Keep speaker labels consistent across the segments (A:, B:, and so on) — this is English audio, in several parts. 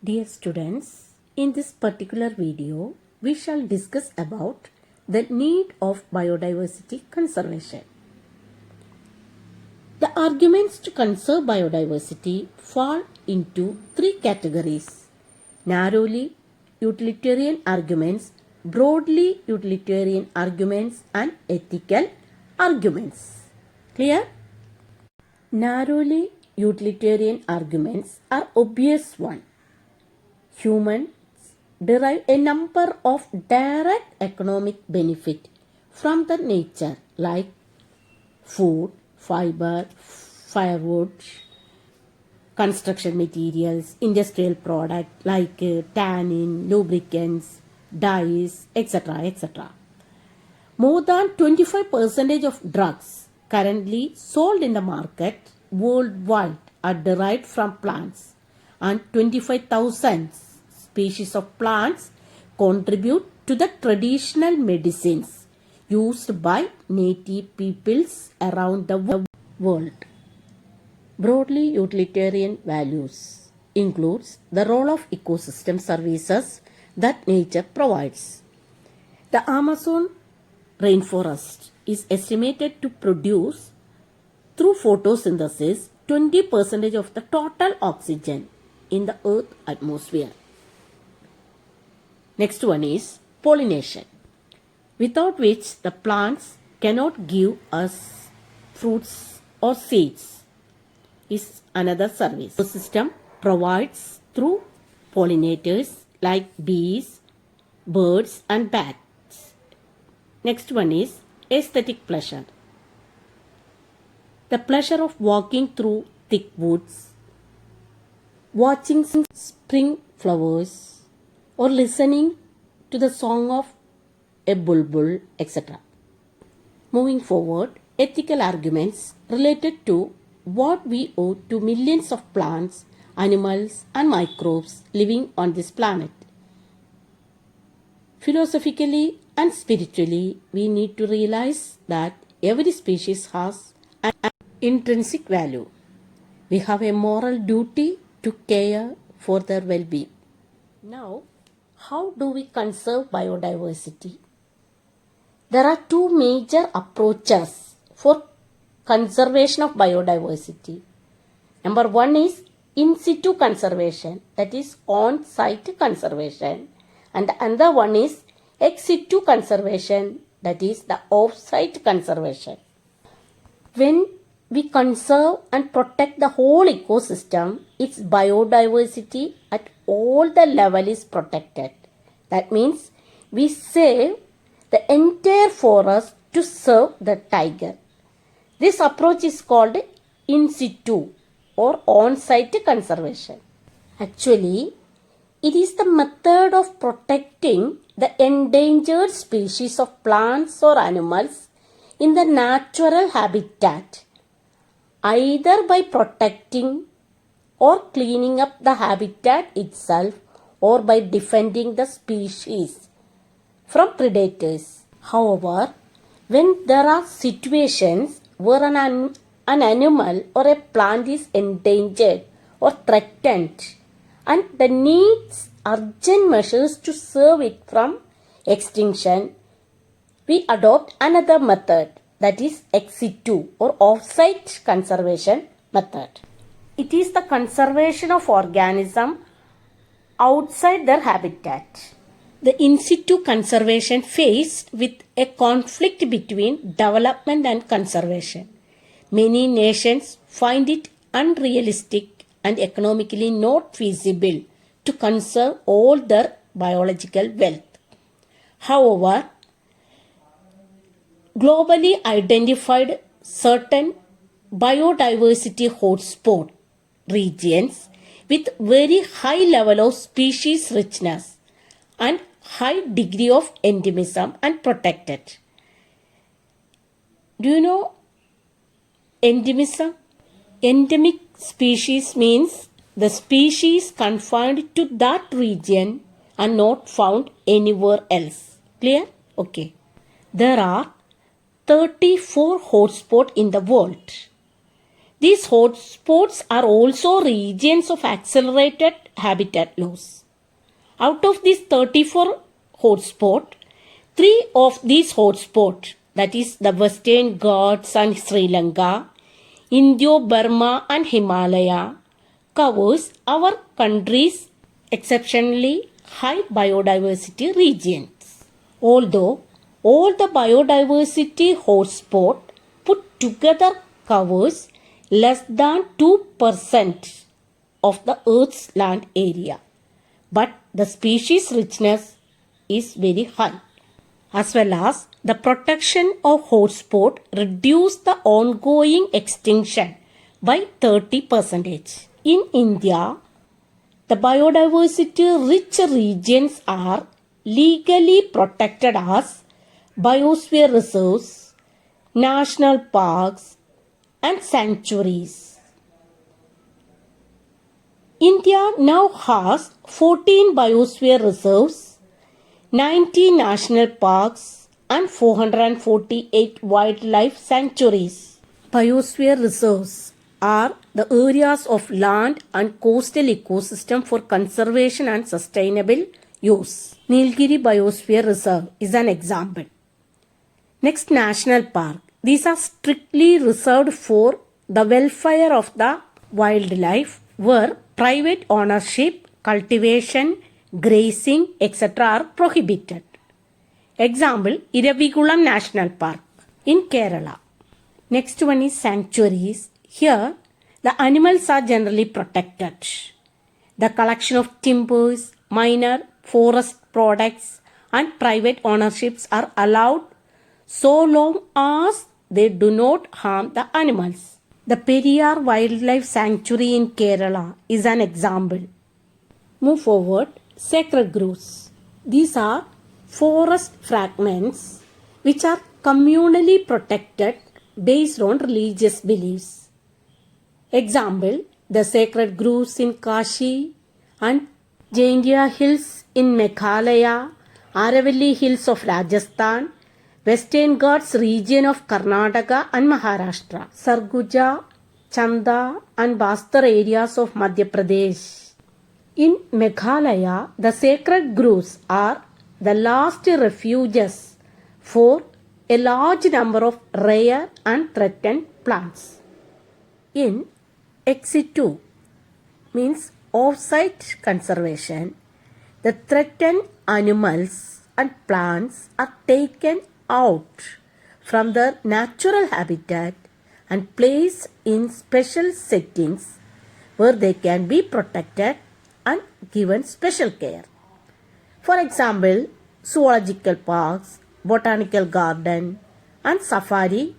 A: Dear students, in this particular video, we shall discuss about the need of biodiversity conservation. The arguments to conserve biodiversity fall into three categories: narrowly utilitarian arguments, broadly utilitarian arguments, and ethical arguments. Clear? Narrowly utilitarian arguments are obvious one. Humans derive a number of direct economic benefit from the nature like food, fiber, firewood, construction materials, industrial product like tannin, lubricants, dyes, etc. etc. More than 25% of drugs currently sold in the market worldwide are derived from plants, and 25,000 species of plants contribute to the traditional medicines used by native peoples around the world. Broadly utilitarian values includes the role of ecosystem services that nature provides. The Amazon rainforest is estimated to produce through photosynthesis 20% of the total oxygen in the Earth atmosphere. Next one is pollination, without which the plants cannot give us fruits or seeds, is another service. The system provides through pollinators like bees, birds and bats. Next one is aesthetic pleasure. The pleasure of walking through thick woods, watching spring flowers, or listening to the song of a bulbul, etc. Moving forward, ethical arguments related to what we owe to millions of plants, animals, and microbes living on this planet. Philosophically and spiritually, we need to realize that every species has an intrinsic value. We have a moral duty to care for their well-being. Now, how do we conserve biodiversity? There are two major approaches for conservation of biodiversity. Number one is in situ conservation, that is on-site conservation, and the other one is ex situ conservation, that is the off-site conservation. When we conserve and protect the whole ecosystem, its biodiversity at all the level is protected. That means we save the entire forest to serve the tiger. This approach is called in situ or on-site conservation. Actually, it is the method of protecting the endangered species of plants or animals in the natural habitat, either by protecting or cleaning up the habitat itself or by defending the species from predators. However, when there are situations where an animal or a plant is endangered or threatened and the needs urgent measures to save it from extinction, we adopt another method, that is ex situ or off-site conservation method. It is the conservation of organisms outside their habitat. The in situ conservation faced with a conflict between development and conservation. Many nations find it unrealistic and economically not feasible to conserve all their biological wealth. However, globally identified certain biodiversity hotspot regions with very high level of species richness and high degree of endemism and protected. Do you know endemism? Endemic species means the species confined to that region and not found anywhere else. Clear? Okay. There are 34 hotspots in the world. These hotspots are also regions of accelerated habitat loss. Out of these 34 hotspots, 3 of these hotspots, that is the Western Ghats and Sri Lanka, Indo-Burma and Himalaya, covers our country's exceptionally high biodiversity regions. Although all the biodiversity hotspots put together covers less than 2% of the Earth's land area, but the species richness is very high. As well as the protection of hotspot reduce the ongoing extinction by 30%. In India, the biodiversity rich regions are legally protected as biosphere reserves, national parks and sanctuaries. India now has 14 biosphere reserves, 90 national parks and 448 wildlife sanctuaries. Biosphere reserves are the areas of land and coastal ecosystem for conservation and sustainable use. Nilgiri Biosphere Reserve is an example. Next, national park. These are strictly reserved for the welfare of the wildlife, where private ownership, cultivation, grazing, etc. are prohibited. Example, Iravikulam National Park in Kerala. Next one is sanctuaries. Here, the animals are generally protected. The collection of timbers, minor forest products and private ownerships are allowed so long as they do not harm the animals. The Periyar Wildlife Sanctuary in Kerala is an example. Move forward. Sacred groves. These are forest fragments which are communally protected based on religious beliefs. Example, the sacred groves in Kashi and Jaintia Hills in Meghalaya, Aravalli Hills of Rajasthan, Western Ghats region of Karnataka and Maharashtra, Sarguja, Chanda and Bastar areas of Madhya Pradesh. In Meghalaya, the sacred groves are the last refuges for a large number of rare and threatened plants. In ex-situ means off-site conservation, the threatened animals and plants are taken out from their natural habitat and placed in special settings where they can be protected and given special care. For example, zoological parks, botanical garden and safari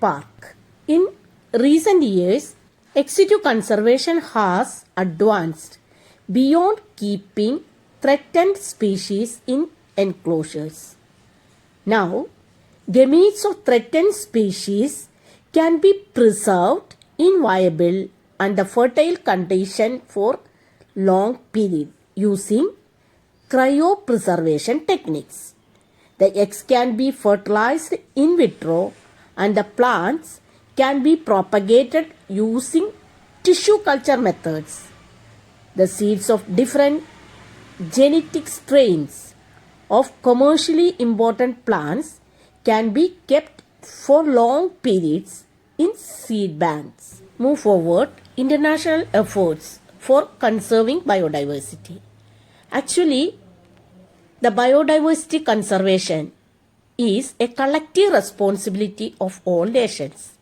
A: park. In recent years, ex-situ conservation has advanced beyond keeping threatened species in enclosures. Now, gametes of threatened species can be preserved in viable and the fertile condition for long period using cryopreservation techniques. The eggs can be fertilized in vitro and the plants can be propagated using tissue culture methods. The seeds of different genetic strains of commercially important plants can be kept for long periods in seed banks. Move forward. International efforts for conserving biodiversity. Actually, the biodiversity conservation is a collective responsibility of all nations.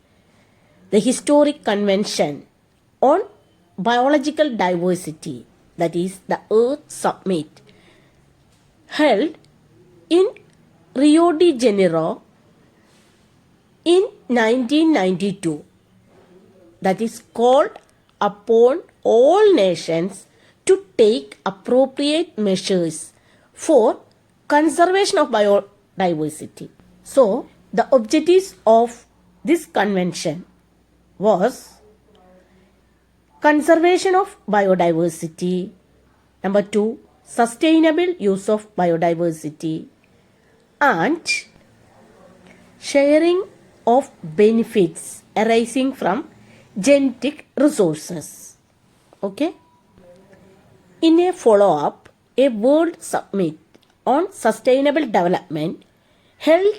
A: The Historic Convention on Biological Diversity, that is the Earth Summit, held in Rio de Janeiro in 1992, that is called upon all nations to take appropriate measures for conservation of biodiversity. So, the objectives of this convention was conservation of biodiversity, number 2, sustainable use of biodiversity, and sharing of benefits arising from genetic resources. Okay. In a follow-up, a World Summit on Sustainable Development held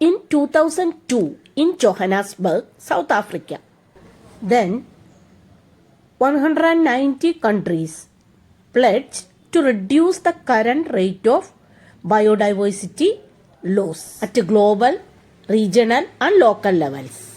A: in 2002 in Johannesburg, South Africa. Then, 190 countries pledged to reduce the current rate of biodiversity loss at global, regional and local levels.